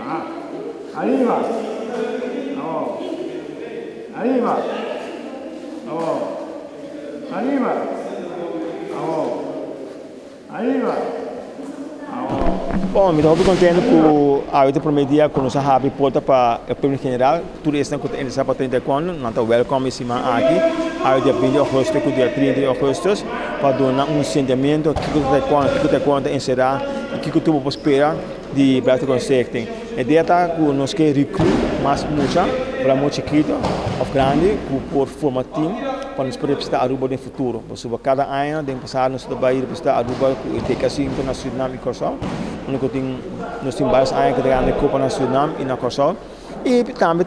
Ah, arriba. Oh. Arriba. Oh. Arriba. Oh. Arriba. Oh. Bom, me estou muito contente por a eu te prometia com nossa happy porta para o público general. Tudo isso que ainda está para 30 quando, não está welcome em cima aqui. A eu dia 20 de agosto e dia 30 de agosto para dar sentimento que te conta encerrar e que tu pode esperar de Brasil Concerting. A ideia está com nós que recrutar mais muita para muito chiquito ou grande por formar time para nos poder estar a Aruba no futuro. Porque cada ano tem passado nós trabalhar para estar a Aruba com a TKC internacional e Corsol. Nós temos vários anos que temos a Copa Nacional e na Corsol. E também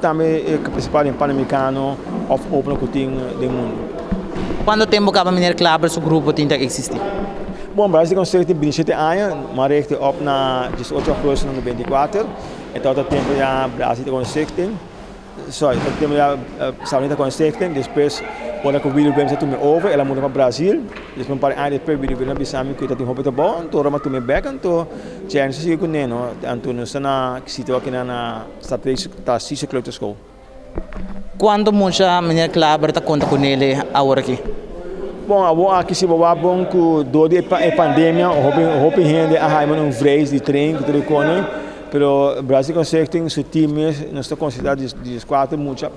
participar em Pan-Americano ou Open que tem do mundo. Quanto tempo acaba Mineiro Club o grupo tem que existir? Bom, Brasil consegue ter 27 anos, mas rechte op na 18 de agosto de 24. Então, o tempo já Brasil consegue ter. Sorry, o tempo já Saúde consegue ter. Depois, quando o William Bem se tome over, ela muda para Brasil. Depois, para aí depois William Bem bisami que está tem roupa bom, então Roma tome back, então chance se com neno, então nós na sítio aqui na estratégia da Six Club School. Quando muita Mineiro Club está conta com ele agora aqui? Bom, agora aqui se vai bom com do de pandemia, houve gente a raiva um vez de trem que telefone, pero Brasil consegue ter seu time, nós estamos considerados de quatro muito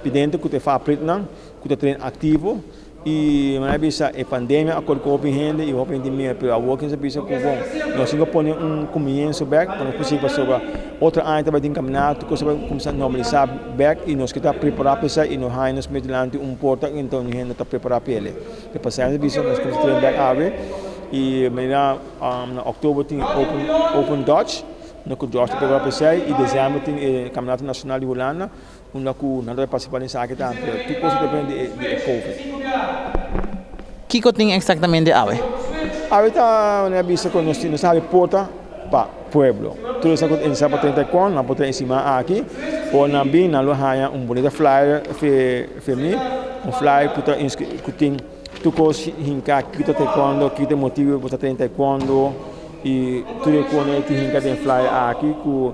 pedente que te faz pretnan, que te treina ativo e mas bisa a pandemia acordo com houve gente e houve gente meio pero a working se bisa com bom. Nós temos que pôr começo back para nós conseguir passar outra ano também tem campeonato, que vai começar a normalizar back e nós que está preparar para isso e nós ainda meio delante porta então a gente está preparar para ele. Depois a bisa nós começamos a treinar back ave e meia na outubro tem Open Dutch no que Dutch preparar para isso e dezembro tem campeonato nacional de Holanda onde não vai participar nessa aqui tanto. Tudo coisa depende de Covid. O que tem exatamente a ver? Ahorita na bisa con nós sabe porta para pueblo. Tudo isso que em sábado 34 na porta em cima aqui. Ou na bem na loja bonito flyer para mim, flyer que tem tudo coisa hinca que te quando que te motivo para 34 e tudo quando te hinca tem flyer aqui com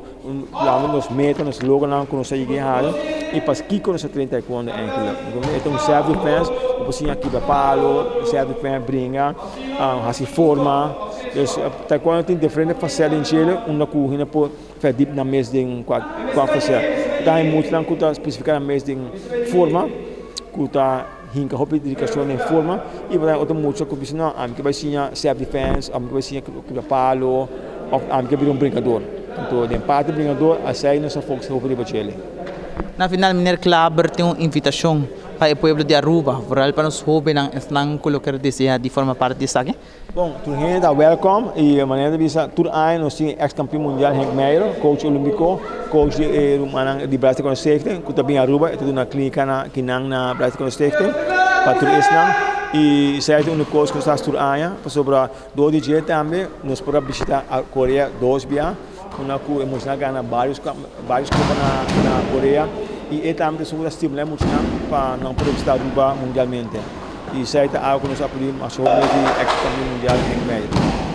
lá nos metas nos logo não com nós chegar e para que com nós 34 então serve fans você aqui da palo serve fans brinca assim forma então quando tem diferentes facetas em Chile uma coisa por fazer na mesa de qual faceta daí muito não custa especificar na mesa de forma custa hinca roupa de educação em forma e vai outro muito que você não que vai ser self defense que vai ser que da palo que vai um brincador então de parte brincador a sair nessa foco roupa de Chile. Na final Mineiro Club tem uma invitação para o povo de Aruba, para os jovens estão colocar de forma parte disso aqui. Bom, tu gente é welcome e a maneira de visa tudo aí nós temos ex-campeão mundial Henk Meijer, coach olímpico, coach de Brasil Concerting, que também Aruba, tudo na clínica na Kinang na Brasil Concerting, para tudo isso e sai de coisa que está tudo aí, para sobre 2 dias também nós podemos visitar a Coreia 2 dias, nós emocionar ganhar vários copas na Coreia e também somos estimular muito para não poder estar Aruba mundialmente. E sai da água que nós aprendemos a sobre de ex-campeão mundial em México.